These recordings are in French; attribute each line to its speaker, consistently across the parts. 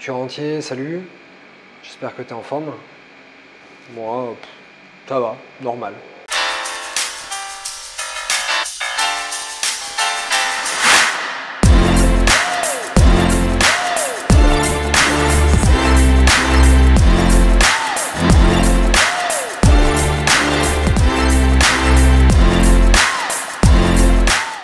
Speaker 1: Futur entier, salut. J'espère que tu es en forme. Moi, ça va, normal.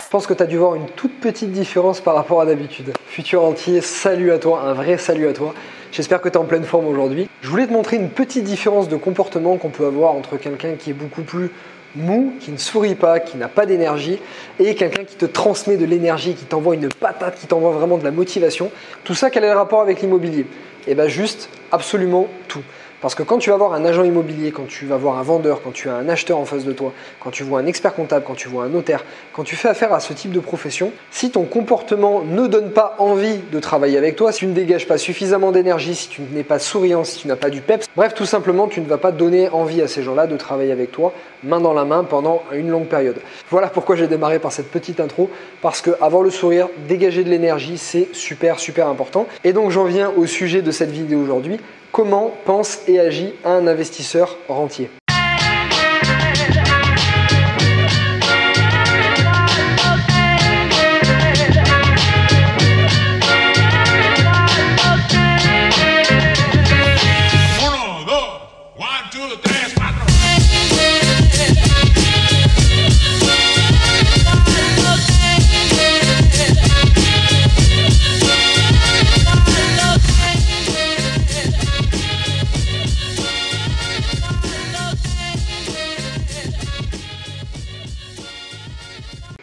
Speaker 1: Je pense que tu as dû voir une toute petite différence par rapport à d'habitude. Futur entier, salut à toi, un vrai salut à toi. J'espère que tu es en pleine forme aujourd'hui. Je voulais te montrer une petite différence de comportement qu'on peut avoir entre quelqu'un qui est beaucoup plus mou, qui ne sourit pas, qui n'a pas d'énergie, et quelqu'un qui te transmet de l'énergie, qui t'envoie une patate, qui t'envoie vraiment de la motivation. Tout ça, quel est le rapport avec l'immobilier? Eh bien juste absolument tout. Parce que quand tu vas voir un agent immobilier, quand tu vas voir un vendeur, quand tu as un acheteur en face de toi, quand tu vois un expert comptable, quand tu vois un notaire, quand tu fais affaire à ce type de profession, si ton comportement ne donne pas envie de travailler avec toi, si tu ne dégages pas suffisamment d'énergie, si tu n'es pas souriant, si tu n'as pas du peps, bref, tout simplement, tu ne vas pas donner envie à ces gens-là de travailler avec toi, main dans la main, pendant une longue période. Voilà pourquoi j'ai démarré par cette petite intro, parce que avoir le sourire, dégager de l'énergie, c'est super important. Et donc j'en viens au sujet de cette vidéo aujourd'hui. Comment pense et agit un investisseur rentier?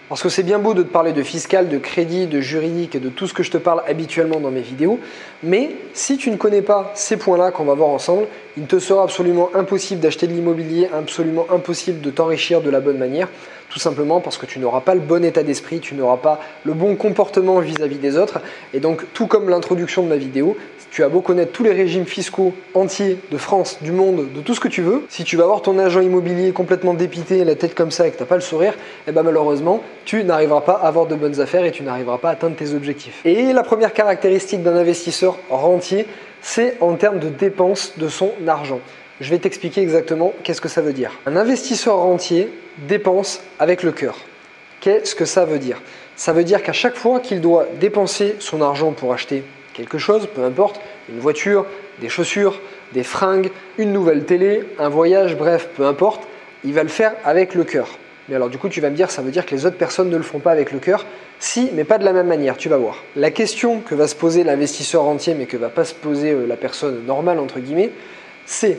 Speaker 1: Parce que c'est bien beau de te parler de fiscal, de crédit, de juridique et de tout ce que je te parle habituellement dans mes vidéos, mais si tu ne connais pas ces points-là qu'on va voir ensemble, il te sera absolument impossible d'acheter de l'immobilier, absolument impossible de t'enrichir de la bonne manière, tout simplement parce que tu n'auras pas le bon état d'esprit, tu n'auras pas le bon comportement vis-à-vis des autres. Et donc, tout comme l'introduction de ma vidéo, tu as beau connaître tous les régimes fiscaux entiers de France, du monde, de tout ce que tu veux, si tu vas voir ton agent immobilier complètement dépité, la tête comme ça et que tu n'as pas le sourire, eh ben malheureusement, tu n'arriveras pas à avoir de bonnes affaires et tu n'arriveras pas à atteindre tes objectifs. Et la première caractéristique d'un investisseur rentier, c'est en termes de dépenses de son argent. Je vais t'expliquer exactement qu'est-ce que ça veut dire. Un investisseur rentier dépense avec le cœur. Qu'est-ce que ça veut dire? Ça veut dire qu'à chaque fois qu'il doit dépenser son argent pour acheter quelque chose, peu importe, une voiture, des chaussures, des fringues, une nouvelle télé, un voyage, bref, peu importe, il va le faire avec le cœur. Mais alors du coup, tu vas me dire, ça veut dire que les autres personnes ne le font pas avec le cœur? Si, mais pas de la même manière, tu vas voir. La question que va se poser l'investisseur rentier, mais que va pas se poser la personne normale, entre guillemets, c'est: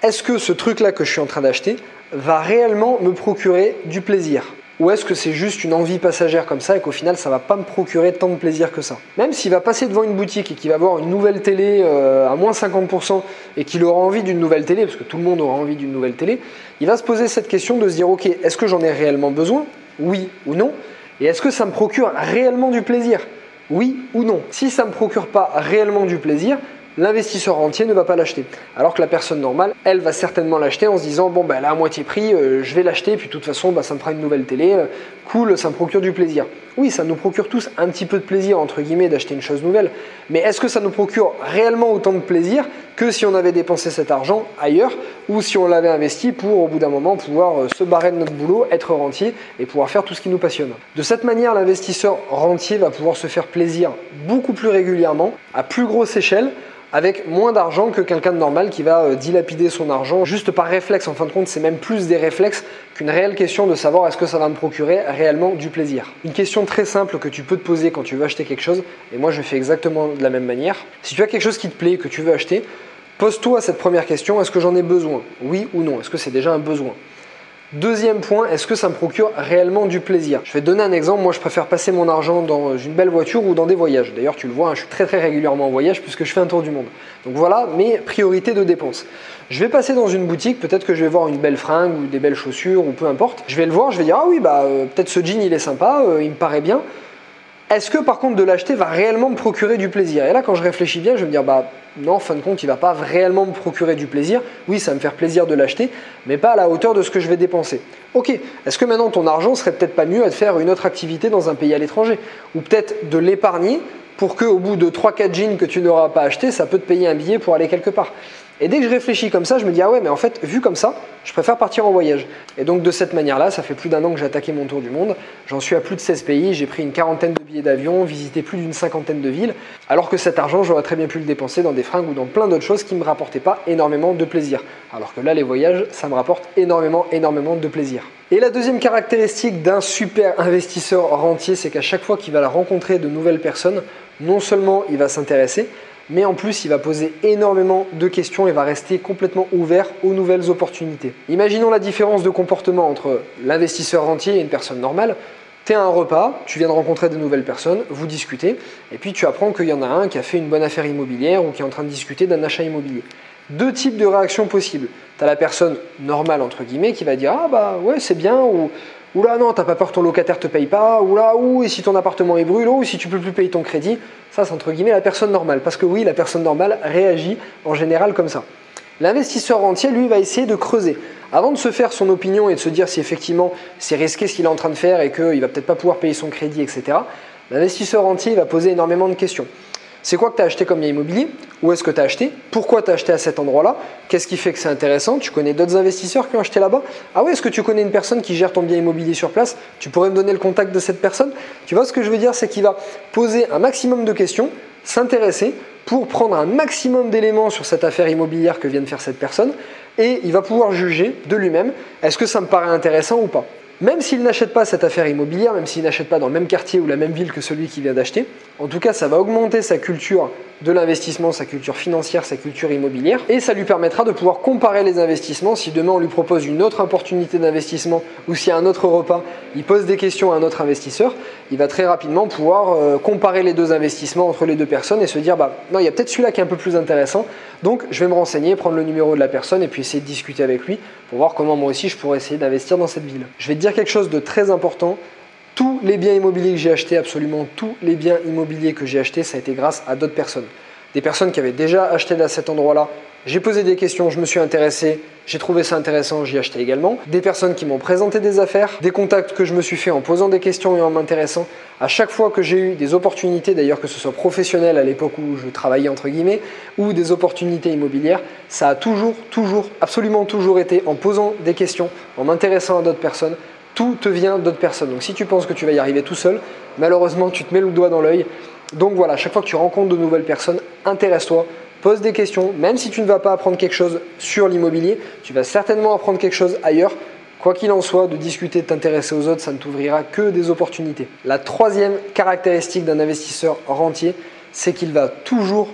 Speaker 1: est-ce que ce truc-là que je suis en train d'acheter va réellement me procurer du plaisir? Ou est-ce que c'est juste une envie passagère comme ça et qu'au final, ça ne va pas me procurer tant de plaisir que ça? Même s'il va passer devant une boutique et qu'il va voir une nouvelle télé à moins 50% et qu'il aura envie d'une nouvelle télé, parce que tout le monde aura envie d'une nouvelle télé, il va se poser cette question de se dire: ok, est-ce que j'en ai réellement besoin? Oui ou non? Et est-ce que ça me procure réellement du plaisir? Oui ou non? Si ça ne me procure pas réellement du plaisir, l'investisseur rentier ne va pas l'acheter. Alors que la personne normale, elle va certainement l'acheter en se disant: bon, elle est à moitié prix, je vais l'acheter, puis de toute façon, ça me fera une nouvelle télé, cool, ça me procure du plaisir. Oui, ça nous procure tous un petit peu de plaisir, entre guillemets, d'acheter une chose nouvelle, mais est-ce que ça nous procure réellement autant de plaisir que si on avait dépensé cet argent ailleurs, ou si on l'avait investi pour, au bout d'un moment, pouvoir se barrer de notre boulot, être rentier et pouvoir faire tout ce qui nous passionne? De cette manière, l'investisseur rentier va pouvoir se faire plaisir beaucoup plus régulièrement, à plus grosse échelle, avec moins d'argent que quelqu'un de normal qui va dilapider son argent juste par réflexe. En fin de compte, c'est même plus des réflexes qu'une réelle question de savoir est-ce que ça va me procurer réellement du plaisir. Une question très simple que tu peux te poser quand tu veux acheter quelque chose, et moi je fais exactement de la même manière. Si tu as quelque chose qui te plaît, que tu veux acheter, pose-toi cette première question: est-ce que j'en ai besoin? Oui ou non? Est-ce que c'est déjà un besoin? Deuxième point, est-ce que ça me procure réellement du plaisir? Je vais te donner un exemple. Moi, je préfère passer mon argent dans une belle voiture ou dans des voyages. D'ailleurs, tu le vois, je suis très régulièrement en voyage puisque je fais un tour du monde. Donc voilà mes priorités de dépenses. Je vais passer dans une boutique, peut-être que je vais voir une belle fringue ou des belles chaussures ou peu importe. Je vais le voir, je vais dire: ah oui, peut-être ce jean il est sympa, il me paraît bien. Est-ce que par contre de l'acheter va réellement me procurer du plaisir? Et là, quand je réfléchis bien, je vais me dire: non, en fin de compte, il ne va pas réellement me procurer du plaisir. Oui, ça va me faire plaisir de l'acheter, mais pas à la hauteur de ce que je vais dépenser. Ok, est-ce que maintenant ton argent serait peut-être pas mieux à te faire une autre activité dans un pays à l'étranger? Ou peut-être de l'épargner pour qu'au bout de 3-4 jeans que tu n'auras pas acheté, ça peut te payer un billet pour aller quelque part. Et dès que je réfléchis comme ça, je me dis ah ouais, mais en fait, vu comme ça, je préfère partir en voyage. Et donc de cette manière-là, ça fait plus d'1 an que j'ai attaqué mon tour du monde. J'en suis à plus de 16 pays, j'ai pris une 40aine de billets d'avion, visité plus d'une 50aine de villes, alors que cet argent, j'aurais très bien pu le dépenser dans des fringues ou dans plein d'autres choses qui ne me rapportaient pas énormément de plaisir. Alors que là, les voyages, ça me rapporte énormément de plaisir. Et la deuxième caractéristique d'un super investisseur rentier, c'est qu'à chaque fois qu'il va rencontrer de nouvelles personnes, non seulement il va s'intéresser, mais en plus il va poser énormément de questions et va rester complètement ouvert aux nouvelles opportunités. Imaginons la différence de comportement entre l'investisseur rentier et une personne normale. Tu es à un repas, tu viens de rencontrer de nouvelles personnes, vous discutez, et puis tu apprends qu'il y en a un qui a fait une bonne affaire immobilière ou qui est en train de discuter d'un achat immobilier. Deux types de réactions possibles. Tu as la personne normale entre guillemets qui va dire ah bah ouais c'est bien, ou là non, t'as pas peur que ton locataire te paye pas, ou là, ou et si ton appartement est brûlé, ou si tu peux plus payer ton crédit. Ça, c'est entre guillemets la personne normale. Parce que oui, la personne normale réagit en général comme ça. L'investisseur rentier, lui, va essayer de creuser. Avant de se faire son opinion et de se dire si effectivement c'est risqué ce qu'il est en train de faire et qu'il va peut-être pas pouvoir payer son crédit, etc., l'investisseur rentier va poser énormément de questions. C'est quoi que tu as acheté comme bien immobilier? Où est-ce que tu as acheté? Pourquoi tu as acheté à cet endroit-là? Qu'est-ce qui fait que c'est intéressant? Tu connais d'autres investisseurs qui ont acheté là-bas? Ah ouais, est-ce que tu connais une personne qui gère ton bien immobilier sur place? Tu pourrais me donner le contact de cette personne? Tu vois ce que je veux dire? C'est qu'il va poser un maximum de questions, s'intéresser pour prendre un maximum d'éléments sur cette affaire immobilière que vient de faire cette personne et il va pouvoir juger de lui-même est-ce que ça me paraît intéressant ou pas. Même s'il n'achète pas cette affaire immobilière, même s'il n'achète pas dans le même quartier ou la même ville que celui qui vient d'acheter, en tout cas ça va augmenter sa culture de l'investissement, sa culture financière, sa culture immobilière et ça lui permettra de pouvoir comparer les investissements. Si demain on lui propose une autre opportunité d'investissement ou s'il y a un autre repas, il pose des questions à un autre investisseur, il va très rapidement pouvoir comparer les deux investissements entre les deux personnes et se dire bah non, il y a peut-être celui-là qui est un peu plus intéressant, donc je vais me renseigner, prendre le numéro de la personne et puis essayer de discuter avec lui pour voir comment moi aussi je pourrais essayer d'investir dans cette ville. Je vais te dire quelque chose de très important. Tous les biens immobiliers que j'ai achetés, absolument tous les biens immobiliers que j'ai achetés, ça a été grâce à d'autres personnes. Des personnes qui avaient déjà acheté à cet endroit-là. J'ai posé des questions, je me suis intéressé, j'ai trouvé ça intéressant, j'y ai acheté également. Des personnes qui m'ont présenté des affaires, des contacts que je me suis fait en posant des questions et en m'intéressant. À chaque fois que j'ai eu des opportunités, d'ailleurs que ce soit professionnel à l'époque où je travaillais entre guillemets, ou des opportunités immobilières, ça a toujours, absolument toujours été en posant des questions, en m'intéressant à d'autres personnes. Tout te vient d'autres personnes. Donc si tu penses que tu vas y arriver tout seul, malheureusement tu te mets le doigt dans l'œil. Donc voilà, chaque fois que tu rencontres de nouvelles personnes, intéresse-toi, pose des questions. Même si tu ne vas pas apprendre quelque chose sur l'immobilier, tu vas certainement apprendre quelque chose ailleurs. Quoi qu'il en soit, de discuter, de t'intéresser aux autres, ça ne t'ouvrira que des opportunités. La troisième caractéristique d'un investisseur rentier, c'est qu'il va toujours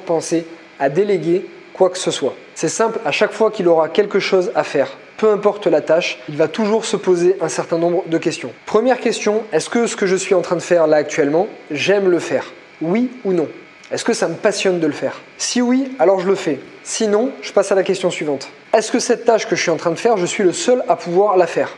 Speaker 1: penser à déléguer quoi que ce soit. C'est simple, à chaque fois qu'il aura quelque chose à faire, peu importe la tâche, il va toujours se poser un certain nombre de questions. Première question, est-ce que ce que je suis en train de faire là actuellement, j'aime le faire? Oui ou non? Est-ce que ça me passionne de le faire? Si oui, alors je le fais. Sinon, je passe à la question suivante. Est-ce que cette tâche que je suis en train de faire, je suis le seul à pouvoir la faire?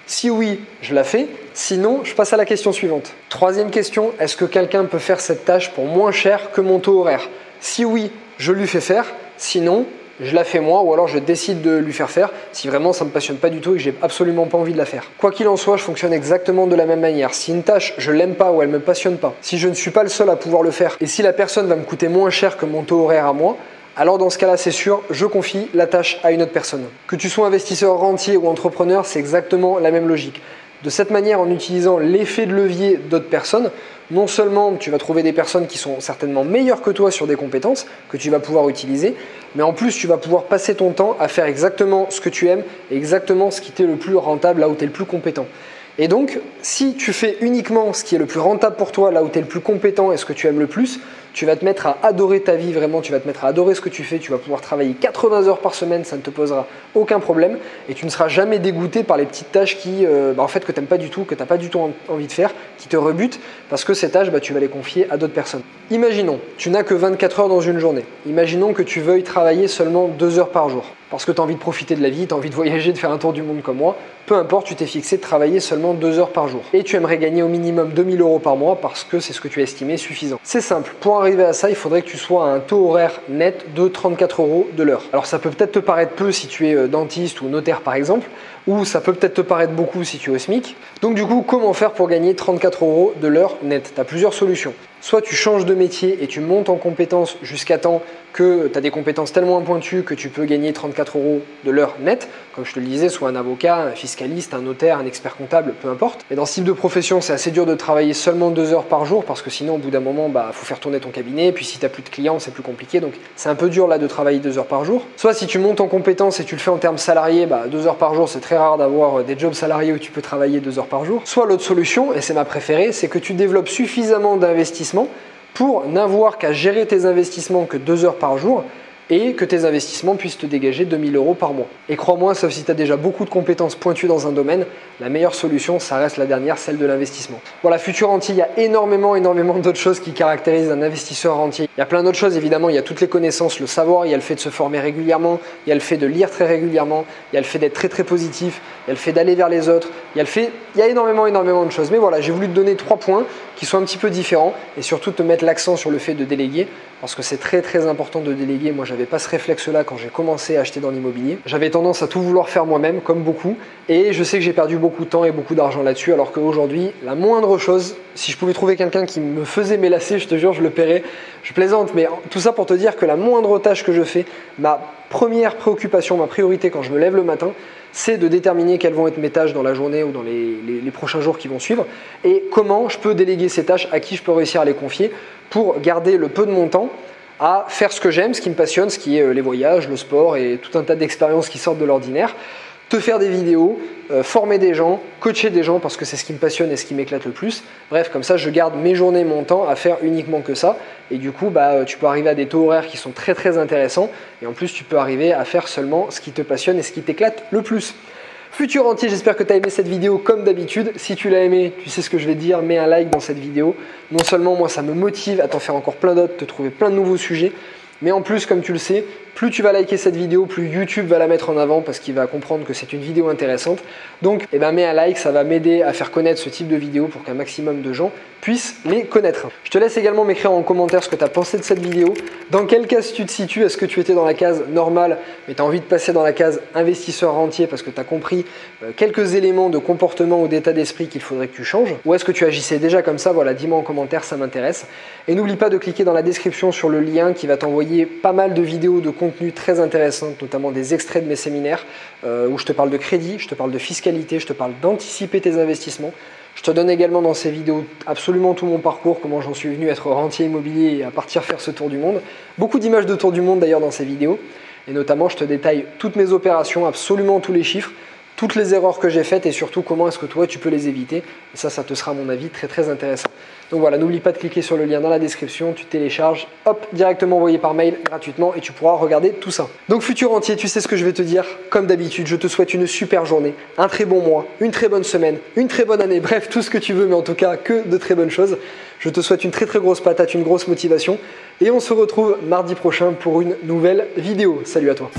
Speaker 1: Si oui, je la fais. Sinon, je passe à la question suivante. Troisième question, est-ce que quelqu'un peut faire cette tâche pour moins cher que mon taux horaire? Si oui, je lui fais faire. Sinon, je la fais moi ou alors je décide de lui faire faire si vraiment ça ne me passionne pas du tout et que j'ai absolument pas envie de la faire. Quoi qu'il en soit, je fonctionne exactement de la même manière. Si une tâche, je l'aime pas ou elle me passionne pas, si je ne suis pas le seul à pouvoir le faire et si la personne va me coûter moins cher que mon taux horaire à moi, alors dans ce cas-là, c'est sûr, je confie la tâche à une autre personne. Que tu sois investisseur rentier ou entrepreneur, c'est exactement la même logique. De cette manière, en utilisant l'effet de levier d'autres personnes, non seulement tu vas trouver des personnes qui sont certainement meilleures que toi sur des compétences que tu vas pouvoir utiliser, mais en plus tu vas pouvoir passer ton temps à faire exactement ce que tu aimes et exactement ce qui t'est le plus rentable, là où tu es le plus compétent. Et donc, si tu fais uniquement ce qui est le plus rentable pour toi, là où tu es le plus compétent et ce que tu aimes le plus, tu vas te mettre à adorer ta vie, vraiment, tu vas te mettre à adorer ce que tu fais, tu vas pouvoir travailler 80 heures par semaine, ça ne te posera aucun problème et tu ne seras jamais dégoûté par les petites tâches qui, en fait, que tu n'aimes pas du tout, que tu n'as pas du tout envie de faire, qui te rebutent parce que ces tâches, tu vas les confier à d'autres personnes. Imaginons, tu n'as que 24 heures dans une journée. Imaginons que tu veuilles travailler seulement 2 heures par jour parce que tu as envie de profiter de la vie, tu as envie de voyager, de faire un tour du monde comme moi. Peu importe, tu t'es fixé de travailler seulement 2 heures par jour. Et tu aimerais gagner au minimum 2000 € par mois parce que c'est ce que tu as estimé suffisant. C'est simple, pour arriver à ça, il faudrait que tu sois à un taux horaire net de 34 € de l'heure. Alors ça peut peut-être te paraître peu si tu es dentiste ou notaire par exemple, ou ça peut peut-être te paraître beaucoup si tu es au SMIC. Donc du coup, comment faire pour gagner 34 € de l'heure net? Tu as plusieurs solutions. Soit tu changes de métier et tu montes en compétences jusqu'à temps que tu as des compétences tellement pointues que tu peux gagner 34 € de l'heure net. Comme je te le disais, soit un avocat, un fiscaliste, un notaire, un expert comptable, peu importe. Mais dans ce type de profession, c'est assez dur de travailler seulement 2 heures par jour parce que sinon, au bout d'un moment, faut faire tourner ton cabinet. Et puis si tu n'as plus de clients, c'est plus compliqué. Donc c'est un peu dur là de travailler 2 heures par jour. Soit si tu montes en compétences et tu le fais en termes salariés, 2 heures par jour, c'est très rare d'avoir des jobs salariés où tu peux travailler 2 heures par jour. Soit l'autre solution, et c'est ma préférée, c'est que tu développes suffisamment d'investissements pour n'avoir qu'à gérer tes investissements que 2 heures par jour et que tes investissements puissent te dégager 2 000 € par mois. Et crois-moi, sauf si tu as déjà beaucoup de compétences pointues dans un domaine, la meilleure solution, ça reste la dernière, celle de l'investissement. Voilà, futur rentier, il y a énormément d'autres choses qui caractérisent un investisseur rentier. Il y a plein d'autres choses, évidemment, il y a toutes les connaissances, le savoir, il y a le fait de se former régulièrement, il y a le fait de lire très régulièrement, il y a le fait d'être très positif, il y a le fait d'aller vers les autres, il y a énormément de choses. Mais voilà, j'ai voulu te donner 3 points qui sont un petit peu différents et surtout te mettre l'accent sur le fait de déléguer parce que c'est très important de déléguer. Moi, j'avais pas ce réflexe-là quand j'ai commencé à acheter dans l'immobilier. J'avais tendance à tout vouloir faire moi-même, comme beaucoup, et je sais que j'ai perdu beaucoup de temps et beaucoup d'argent là-dessus, alors qu'aujourd'hui, la moindre chose, si je pouvais trouver quelqu'un qui me faisait mes lacets, je te jure, je le paierais. Je plaisante, mais tout ça pour te dire que la moindre tâche que je fais, ma première préoccupation, ma priorité quand je me lève le matin, c'est de déterminer quelles vont être mes tâches dans la journée ou dans les prochains jours qui vont suivre et comment je peux déléguer ces tâches, à qui je peux réussir à les confier pour garder le peu de mon temps à faire ce que j'aime, ce qui me passionne, ce qui est les voyages, le sport et tout un tas d'expériences qui sortent de l'ordinaire. Te faire des vidéos, former des gens, coacher des gens parce que c'est ce qui me passionne et ce qui m'éclate le plus. Bref, comme ça, je garde mes journées, mon temps à faire uniquement que ça. Et du coup, tu peux arriver à des taux horaires qui sont très intéressants. Et en plus, tu peux arriver à faire seulement ce qui te passionne et ce qui t'éclate le plus. Futur rentier, j'espère que tu as aimé cette vidéo comme d'habitude. Si tu l'as aimé, tu sais ce que je vais te dire, mets un like dans cette vidéo. Non seulement moi, ça me motive à t'en faire encore plein d'autres, te trouver plein de nouveaux sujets. Mais en plus, comme tu le sais, plus tu vas liker cette vidéo, plus YouTube va la mettre en avant parce qu'il va comprendre que c'est une vidéo intéressante. Donc, mets un like, ça va m'aider à faire connaître ce type de vidéo pour qu'un maximum de gens puissent les connaître. Je te laisse également m'écrire en commentaire ce que tu as pensé de cette vidéo. Dans quelle case tu te situes? Est-ce que tu étais dans la case normale, mais tu as envie de passer dans la case investisseur rentier parce que tu as compris quelques éléments de comportement ou d'état d'esprit qu'il faudrait que tu changes? Ou est-ce que tu agissais déjà comme ça? Voilà, dis-moi en commentaire, ça m'intéresse. Et n'oublie pas de cliquer dans la description sur le lien qui va t'envoyer pas mal de vidéos de contenu très intéressantes, notamment des extraits de mes séminaires où je te parle de crédit, je te parle de fiscalité, je te parle d'anticiper tes investissements. Je te donne également dans ces vidéos absolument tout mon parcours, comment j'en suis venu être rentier immobilier et à partir faire ce tour du monde. Beaucoup d'images de tour du monde d'ailleurs dans ces vidéos. Et notamment, je te détaille toutes mes opérations, absolument tous les chiffres, toutes les erreurs que j'ai faites et surtout comment est-ce que toi tu peux les éviter. Et ça te sera à mon avis très intéressant. Donc voilà, n'oublie pas de cliquer sur le lien dans la description, tu télécharges, hop, directement envoyé par mail gratuitement et tu pourras regarder tout ça. Donc futur rentier, tu sais ce que je vais te dire, comme d'habitude, je te souhaite une super journée, un très bon mois, une très bonne semaine, une très bonne année, bref, tout ce que tu veux, mais en tout cas que de très bonnes choses. Je te souhaite une très grosse patate, une grosse motivation et on se retrouve mardi prochain pour une nouvelle vidéo. Salut à toi.